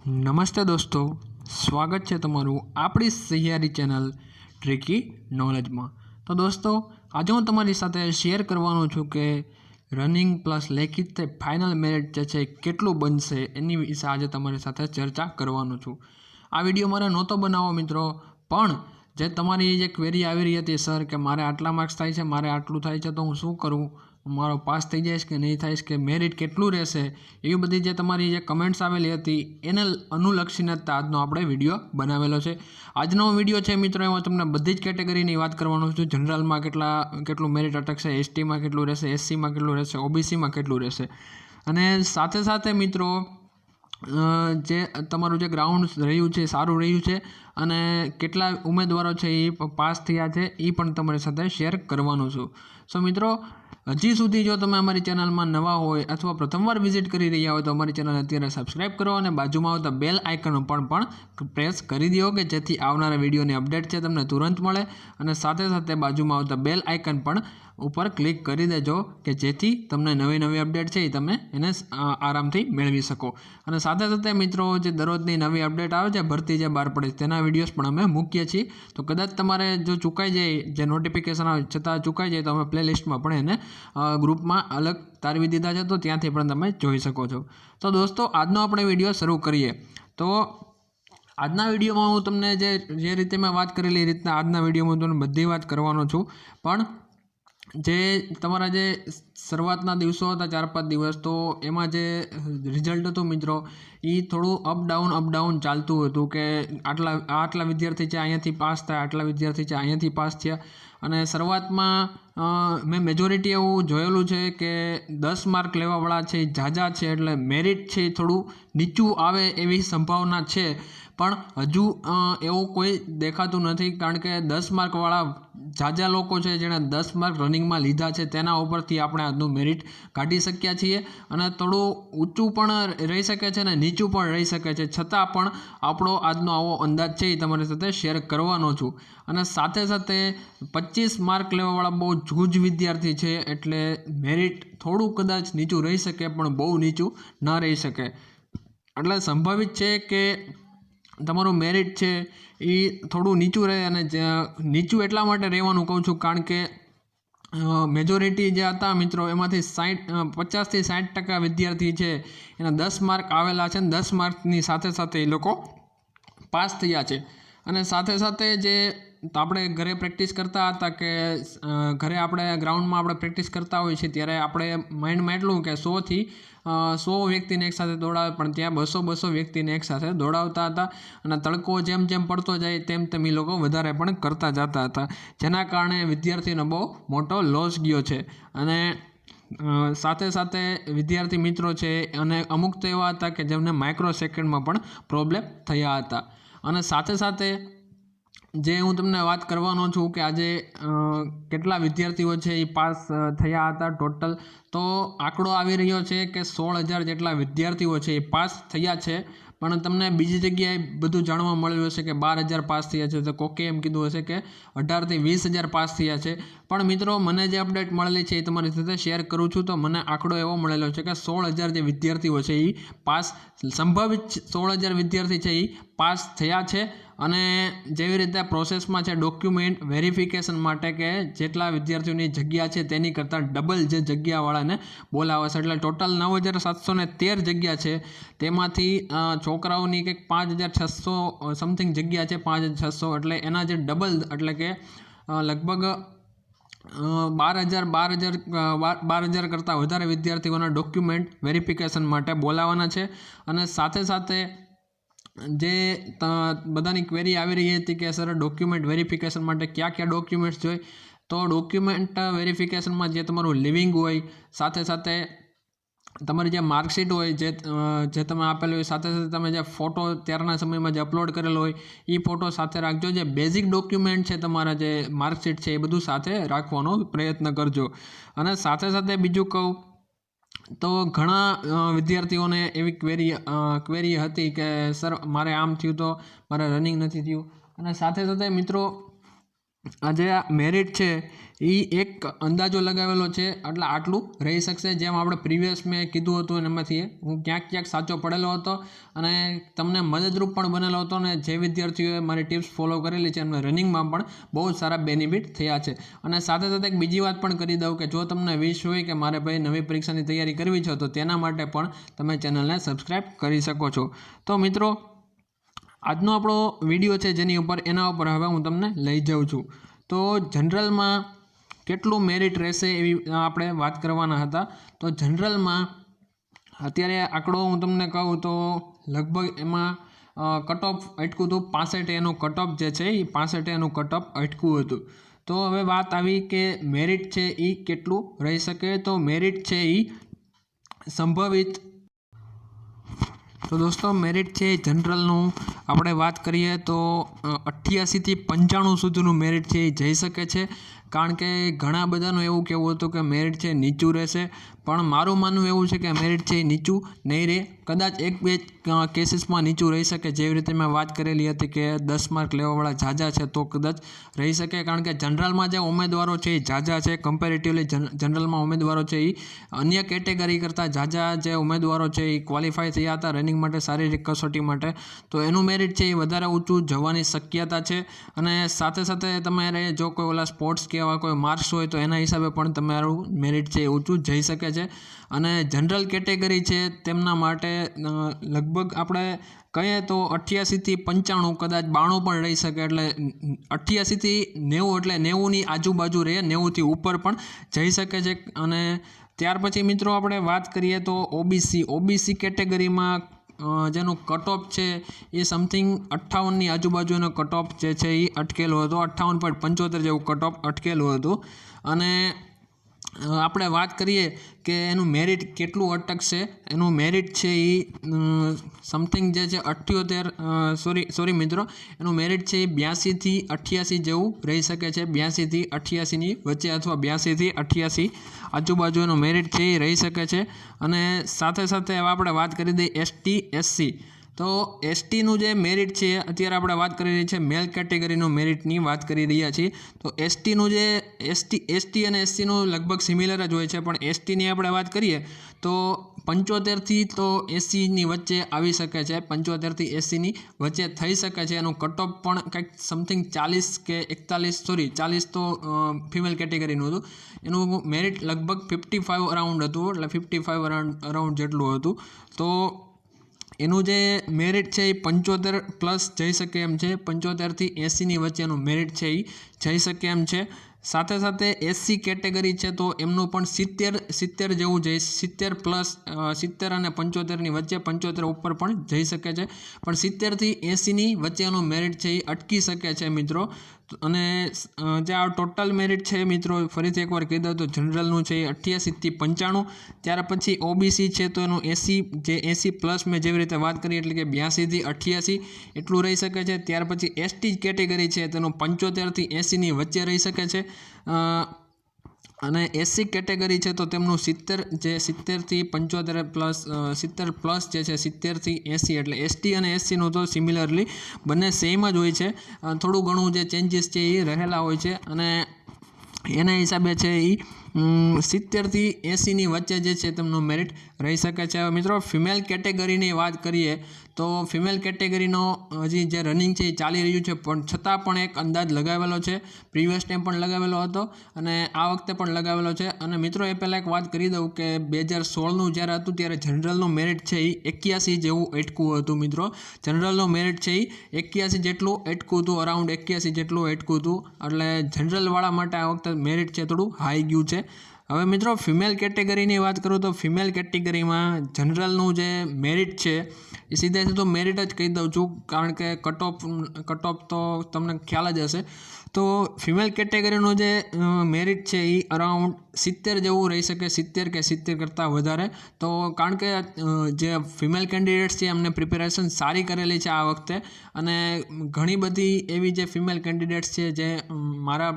નમસ્તે દોસ્તો, સ્વાગત છે તમારું આપણી સહિયારી ચેનલ ટ્રિકી નોલેજમાં। તો દોસ્તો, આજે હું તમારી સાથે શેર કરવાનો છું કે રનિંગ પ્લસ લેખિત ફાઇનલ મેરિટ જે છે કેટલું બનશે એની વિશે આજે તમારી સાથે ચર્ચા કરવાનો છું। આ વિડીયો મારે નહોતો બનાવવો મિત્રો, પણ જે તમારી જે ક્વેરી આવી રહી હતી સર કે મારે આટલા માર્ક્સ થાય છે, મારે આટલું થાય છે, તો હું શું કરું, મારો પાસ થઈ જાય કે નહીં થાય કે મેરિટ કેટલું રહેશે, એવી બધી જે તમારી જે કમેન્ટ્સ આવેલી હતી એને અનુલક્ષીને આજનો આપણે વિડીયો બનાવેલો છે। આજનો વિડીયો છે મિત્રો, એમાં તમને બધી જ કેટેગરીની વાત કરવાનો છું। જનરલમાં કેટલું મેરિટ અટકશે, એસટીમાં કેટલું રહેશે, એસસીમાં કેટલું રહેશે, ઓબીસીમાં કેટલું રહેશે, અને સાથે સાથે મિત્રો જે તમારું જે ગ્રાઉન્ડ રહ્યું છે સારું રહ્યું છે અને કેટલા ઉમેદવારો છે એ પાસ થયા છે એ પણ તમારી સાથે શેર કરવાનું છું। સો મિત્રો, હજી સુધી જો તમે અમારી ચેનલમાં નવા હોય અથવા પ્રથમવાર વિઝિટ કરી રહ્યા હોય તો અમારી ચેનલ અત્યારે સબસ્ક્રાઈબ કરો અને બાજુમાં આવતા બેલ આઇકન પણ પ્રેસ કરી દો કે જેથી આવનારા વિડીયોની અપડેટ છે તમને તુરંત મળે, અને સાથે સાથે બાજુમાં આવતા બેલ આઇકન પણ ઉપર ક્લિક કરી દેજો કે જેથી તમને નવી અપડેટ છે એ તમે એને આરામથી મેળવી શકો। અને સાથે સાથે મિત્રો, જે દરરોજની નવી અપડેટ આવે છે ભરતી જે બહાર પડે તેના વિડીયોઝ પણ અમે મૂકીએ છીએ, તો કદાચ તમારે જો ચૂકાઈ જાય, જે નોટિફિકેશન આવે છતાં ચૂકાઈ જાય, તો અમે પ્લેલિસ્ટમાં પણ એને ગ્રુપમાં અલગ તારવી દીધા છે, તો ત્યાંથી પણ તમે જોઈ શકો છો। તો દોસ્તો, આજનો આપણે વિડીયો શરૂ કરીએ। તો આજના વિડીયોમાં હું તમને જે રીતે મેં વાત કરેલી એ રીતના આજના વિડીયોમાં હું તમને બધી વાત કરવાનો છું, પણ જે તમારા જે શરૂઆતના દિવસો હતા 4-5 દિવસ, તો એમાં જે રિઝલ્ટ હતું મિત્રો એ થોડું અપડાઉન ચાલતું હતું કે આટલા વિદ્યાર્થી છે અહીંયાથી પાસ થયા, આટલા વિદ્યાર્થી છે અહીંયાથી પાસ થયા, અને શરૂઆતમાં મેં મેજોરિટી એવું જોયેલું છે કે 10 માર્ક લેવાવાળા છે એ ઝાઝા છે, એટલે મેરિટ છે એ થોડું નીચું આવે એવી સંભાવના છે, પણ હજુ એવું કોઈ દેખાતું નથી, કારણ કે 10 માર્કવાળા ઝાઝા લોકો છે જેણે 10 માર્ક રનિંગમાં લીધા છે તેના ઉપરથી આપણે આજનું મેરિટ કાઢી શક્યા છીએ, અને થોડું ઊંચું પણ રહી શકે છે અને નીચું પણ રહી શકે છે, છતાં પણ આપણો આજનો આવો અંદાજ છે એ તમારી સાથે શેર કરવાનો છું। અને સાથે સાથે 25 માર્ક લેવાવાળા બહુ જૂજ વિદ્યાર્થી છે, એટલે મેરિટ થોડું કદાચ નીચું રહી શકે પણ બહુ નીચું ન રહી શકે, એટલે સંભવિત છે કે તમારું મેરિટ છે એ થોડું નીચું રહે, અને નીચું એટલા માટે રહેવાનું કહું છું કારણ કે મેજોરિટી જે હતા મિત્રો એમાંથી 50થી 60% વિદ્યાર્થી છે એના 10 માર્ક આવેલા છે, અને 10 માર્કની સાથે સાથે એ લોકો પાસ થયા છે। અને સાથે સાથે જે આપણે ઘરે પ્રેક્ટિસ કરતા હતા કે ઘરે આપણે ગ્રાઉન્ડમાં આપણે પ્રેક્ટિસ કરતા હોઈએ છીએ ત્યારે આપણે માઇન્ડમાં એટલું કે 100 વ્યક્તિને એકસાથે દોડાવે, પણ ત્યાં 200 વ્યક્તિને એકસાથે દોડાવતા હતા, અને તડકો જેમ પડતો જાય તેમ એ લોકો વધારે પણ કરતા જતા હતા, જેના કારણે વિદ્યાર્થીનો બહુ મોટો લોસ ગયો છે। અને સાથે સાથે વિદ્યાર્થી મિત્રો છે અને અમુક તો એવા હતા કે જેમને માઇક્રો સેકન્ડમાં પણ પ્રોબ્લેમ થયા હતા। અને સાથે સાથે જે હું તમને વાત કરવાનો છું કે આજે કેટલા વિદ્યાર્થીઓ છે એ પાસ થયા હતા ટોટલ, તો આંકડો આવી રહ્યો છે કે 16,000 જેટલા વિદ્યાર્થીઓ છે એ પાસ થયા છે, પણ તમને બીજી જગ્યાએ બધું જાણવા મળ્યું હશે કે 12,000 પાસ થયા છે, તો કોકે એમ કીધું હશે કે 18,000 થી 20,000 પાસ થયા છે, પણ મિત્રો મને જે અપડેટ મળેલી છે એ તમારી સાથે શેર કરું છું। તો મને આંકડો એવો મળેલો છે કે 16,000 જે વિદ્યાર્થીઓ છે એ પાસ, સંભવિત 16,000 વિદ્યાર્થી છે એ પાસ થયા છે। અને જેવી રીતે પ્રોસેસમાં છે ડોક્યુમેન્ટ વેરિફિકેશન માટે કે જેટલા વિદ્યાર્થીઓની જગ્યા છે તેની કરતાં ડબલ જે જગ્યાવાળાને બોલાવે છે, એટલે ટોટલ 9,713 જગ્યા છે, તેમાંથી છોકરાઓની કંઈક 5,600 સમથિંગ જગ્યા છે, 5,600, એટલે એના જે ડબલ એટલે કે લગભગ 12,000 કરતાં વધારે વિદ્યાર્થીઓના ડોક્યુમેન્ટ વેરિફિકેશન માટે બોલાવવાના છે। અને સાથે સાથે જે બધાની ક્વેરી આવી રહી હતી કે સર ડોક્યુમેન્ટ વેરિફિકેશન માટે કયા ડોક્યુમેન્ટ્સ જોઈએ, તો ડોક્યુમેન્ટ વેરિફિકેશનમાં જે તમારું લિવિંગ હોય, સાથે સાથે તમારી જે માર્કશીટ હોય જે તમે આપેલું હોય, સાથે સાથે તમે જે ફોટો ત્યારના સમયમાં જે અપલોડ કરેલો હોય એ ફોટો સાથે રાખજો। જે બેઝિક ડોક્યુમેન્ટ છે તમારા જે માર્કશીટ છે એ બધું સાથે રાખવાનો પ્રયત્ન કરજો। અને સાથે સાથે બીજું કહું તો ઘણા વિદ્યાર્થીઓને એવી ક્વેરી હતી કે સર મારે આમ થયું તો મારે રનિંગ નથી થયું। અને સાથે સાથે મિત્રો આ જે મેરિટ છે એ એક અંદાજો લગાવેલો છે એટલે આટલું રહી શકશે. જેમ આપણે પ્રીવિયસ મેં કીધું હતું એનામાંથી હું ક્યાંક સાચો પડેલો હતો અને તમને મદદરૂપ પણ બનેલો હતો. અને જે વિદ્યાર્થીઓએ મારી ટિપ્સ ફોલો કરેલી છે એમને રનિંગમાં પણ બહુ જ સારા બેનિફિટ થયા છે. અને સાથે સાથે એક બીજી વાત પણ કરી દઉં કે જો તમને વિશ હોય કે મારે ભાઈ નવી પરીક્ષાની તૈયારી કરવી છે તો તેના માટે પણ તમે ચેનલને સબસ્ક્રાઈબ કરી શકો છો. તો મિત્રો આજનો આપણો વિડીયો છે જેની ઉપર એના ઉપર હવે હું તમને લઈ જાઉં છું. તો જનરલમાં કેટલું મેરિટ રહેશે એવી આપણે વાત કરવાના હતા. તો જનરલમાં અત્યારે આંકડો હું તમને કહું તો લગભગ એમાં કટ ઓફ અટકું હતું 65 એનું કટ ઓફ જે છે એ 65 એનું કટ ઓફ અટકું હતું. તો હવે વાત આવી કે મેરિટ છે એ કેટલું રહી શકે. તો મેરિટ છે એ સંભવિત તો દોસ્તો મેરિટ છે જનરલનું આપણે વાત કરીએ તો 88થી 95 સુધીનું મેરિટ છે એ જઈ શકે છે. કારણ કે ઘણા બધાનું એવું કહેવું હતું કે મેરિટ છે નીચું રહેશે, પણ મારું માનવું એવું છે કે મેરિટ છે એ નીચું નહીં રહે. કદાચ 1-2 કેસીસમાં નીચું રહી શકે, જેવી રીતે મેં વાત કરેલી હતી કે 10 માર્ક લેવાવાળા ઝાઝા છે તો કદાચ રહી શકે. કારણ કે જનરલમાં જે ઉમેદવારો છે એ ઝાઝા છે, કમ્પેરેટિવલી જનરલમાં ઉમેદવારો છે એ અન્ય કેટેગરી કરતાં ઝાઝા જે ઉમેદવારો છે એ ક્વોલિફાય થયા હતા રનિંગ માટે, શારીરિક કસોટી માટે. તો એનું મેરિટ છે એ વધારે ઊંચું જવાની શક્યતા છે. અને સાથે સાથે તમારે જો કોઈ ઓલા સ્પોર્ટ્સ કે એવા કોઈ માર્ક્સ હોય તો એના હિસાબે પણ તમારું મેરિટ છે એ ઊંચું જઈ શકે છે. અને જનરલ કેટેગરી છે તેમના માટે લગભગ આપણે કહીએ તો 88થી 95, કદાચ 92 પણ રહી શકે. એટલે 88થી 90 એટલે 90ની આજુબાજુ રહે, 90થી ઉપર પણ જઈ શકે છે. અને ત્યાર પછી મિત્રો આપણે વાત કરીએ તો ઓબીસી કેટેગરીમાં જેનું કટ ઓફ છે એ સમથિંગ 58ની આજુબાજુનો કટ ઓફ જે છે એ અટકેલો હતો, 58.75 જેવું કટ ઓફ અટકેલું હતું. અને આપણે વાત કરીએ કે એનું મેરિટ કેટલું અટકશે. એનું મેરિટ છે એ સમથિંગ જે છે 78 સોરી મિત્રો, એનું મેરિટ છે એ 82થી 88 જેવું રહી શકે છે. 82થી 88ની વચ્ચે અથવા 82થી 88 આજુબાજુ એનું મેરિટ છે એ રહી શકે છે. અને સાથે સાથે હવે આપણે વાત કરી દઈએ એસટી એસસી. તો એસટીનું જે મેરિટ છે અત્યારે આપણે વાત કરી રહી છે મેલ કેટેગરીનું મેરિટની વાત કરી રહ્યા છીએ. તો એસટીનું જે એસટી અને એસસીનું લગભગ સિમિલર જ હોય છે, પણ એસટીની આપણે વાત કરીએ તો 75થી તો 80ની વચ્ચે આવી શકે છે. 75થી 80ની વચ્ચે થઈ શકે છે. એનું કટ ઓફ પણ કંઈક સમથિંગ 40 કે 41 40 તો ફિમેલ કેટેગરીનું હતું. એનું મેરિટ લગભગ 55 અરાઉન્ડ હતું, એટલે 55 અરાઉન્ડ જેટલું હતું. તો એનું જે મેરિટ છે એ 75+ જઈ શકે એમ છે. 75થી 80ની વચ્ચેનું મેરિટ છે એ જઈ શકે એમ છે. સાથે સાથે એસસી કેટેગરી છે તો એમનું પણ 70 જેવું જઈ 70+ અને 75ની વચ્ચે, 75 ઉપર પણ જઈ શકે છે. પણ 70થી 80ની વચ્ચેનું મેરિટ છે એ અટકી શકે છે મિત્રો. અને જે આ ટોટલ મેરિટ છે મિત્રો, ફરીથી એકવાર કહી દઉં તો જનરલનું છે એ 88થી 95. ત્યાર પછી ઓબીસી છે તો એનું 80+ મેં જેવી રીતે વાત કરી એટલે કે 82થી 88 એટલું રહી શકે છે. ત્યાર પછી એસટી કેટેગરી છે તેનું 75થી 80ની વચ્ચે રહી શકે છે. અને એસસી કેટેગરી છે તો તેમનું 70થી 75+, 70+ જે છે 70થી 80. એટલે એસટી અને એસસીનું તો સિમિલરલી બંને સેમ જ હોય છે. થોડું ઘણું જે ચેન્જીસ છે એ રહેલા હોય છે. અને એના હિસાબે છે એ 70થી 80ની વચ્ચે જે છે તેમનું મેરિટ રહી શકે છે. હવે મિત્રો ફિમેલ કેટેગરીની વાત કરીએ તો ફિમેલ કેટેગરીનો હજી જે રનિંગ છે એ ચાલી રહ્યું છે, પણ છતાં પણ એક અંદાજ લગાવેલો છે. પ્રીવિયસ ટાઈમ પણ લગાવેલો હતો અને આ વખતે પણ લગાવેલો છે. અને મિત્રો એ પહેલાં એક વાત કરી દઉં કે 2016નું જ્યારે હતું ત્યારે જનરલનું મેરિટ છે એ 81 જેવું અટકું હતું મિત્રો. જનરલનું મેરિટ છે એ 81 જેટલું અટકું હતું, અરાઉન્ડ 81 જેટલું અટકું હતું. એટલે જનરલવાળા માટે આ વખતે મેરિટ છે થોડું હાઈ ગયું છે. હવે મિત્રો ફિમેલ કેટેગરીની વાત કરું તો ફિમેલ કેટેગરીમાં જનરલનું જે મેરિટ છે એ સીધે તો મેરિટ જ કહી દઉં છું, કારણ કે કટ ઓફ તો તમને ખ્યાલ જ હશે. તો ફિમેલ કેટેગરીનું જે મેરિટ છે એ અરાઉન્ડ 70 જેવું રહી શકે, 70 કે 70 કરતાં વધારે. તો કારણ કે જે ફિમેલ કેન્ડિડેટ્સ છે એમને પ્રિપેરેશન સારી કરેલી છે આ વખતે. અને ઘણી બધી એવી જે ફિમેલ કેન્ડિડેટ્સ છે જે મારા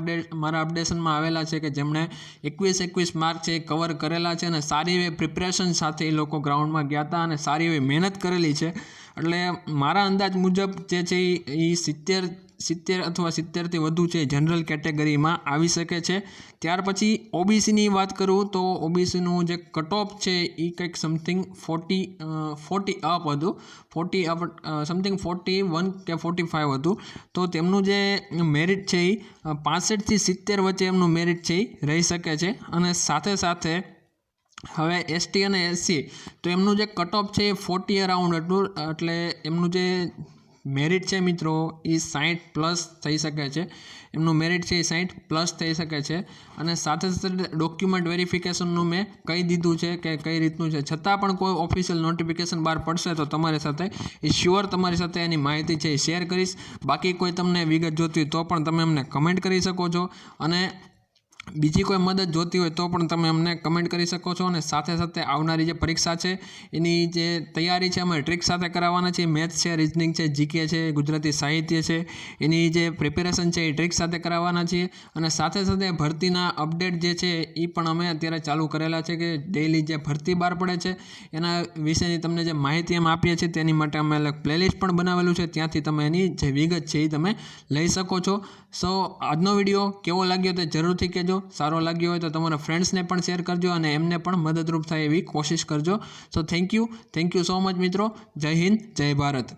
અપડેશનમાં આવેલા છે કે જેમણે 21 માર્ક છે એ કવર કરેલા છે અને સારી એવી પ્રિપરેશન સાથે એ લોકો ગ્રાઉન્ડમાં ગયા હતા અને સારી એવી મહેનત કરેલી છે. એટલે મારા અંદાજ મુજબ જે છે એ 70 અથવા 70થી વધુ છે જનરલ કેટેગરીમાં આવી શકે છે. ત્યાર પછી ઓબીસીની વાત કરું તો ઓબીસીનું જે કટ ઓફ છે એ કંઈક સમથિંગ 40 અપ હતું, 40 અપ સમથિંગ 41 કે 45 હતું. તો તેમનું જે મેરિટ છે એ 65થી 70 વચ્ચે એમનું મેરિટ છે એ રહી શકે છે. અને સાથે સાથે હવે એસટી અને એસસી તો એમનું જે કટ ઓફ છે એ 40 અરાઉન્ડ હતું, એટલે એમનું જે મેરિટ છે મિત્રો એ 60 પ્લસ થઈ શકે છે. એમનું મેરિટ છે એ 60 પ્લસ થઈ શકે છે. અને સાથે સાથે ડોક્યુમેન્ટ વેરિફિકેશનનું મેં કહી દીધું છે કે કઈ રીતનું છે. છતાં પણ કોઈ ઓફિશિયલ નોટિફિકેશન બહાર પડશે તો તમારી સાથે એ શ્યોર તમારી સાથે એની માહિતી છે એ શેર કરીશ. બાકી કોઈ તમને વિગત જોતી હોય તો પણ તમે અમને કમેન્ટ કરી શકો છો, અને બીજી કોઈ મદદ જોતી હોય તો પણ તમે અમને કમેન્ટ કરી શકો છો. અને સાથે સાથે આવનારી જે પરીક્ષા છે એની જે તૈયારી છે અમે ટ્રિક સાથે કરાવવાના છીએ. મેથ્સ છે, રિઝનિંગ છે, જીકે છે, ગુજરાતી સાહિત્ય છે, એની જે પ્રિપેરેશન છે એ ટ્રિક સાથે કરાવવાના છીએ. અને સાથે સાથે ભરતીના અપડેટ જે છે એ પણ અમે અત્યારે ચાલુ કરેલા છે કે ડેઇલી જે ભરતી બહાર પડે છે એના વિશેની તમને જે માહિતી અમે આપીએ છીએ તેની માટે અમે અલગ પ્લેલિસ્ટ પણ બનાવેલું છે, ત્યાંથી તમે એની જે વિગત છે એ તમે લઈ શકો છો. સો આજનો વિડીયો કેવો લાગ્યો તે જરૂરથી કહેજો. સારો લાગ્યો હોય તો તમારા ફ્રેન્ડ્સને પણ શેર કરજો અને એમને પણ મદદરૂપ થાય એવી કોશિશ કરજો. So thank you so much મિત્રો. જય હિન્દ, જય ભારત.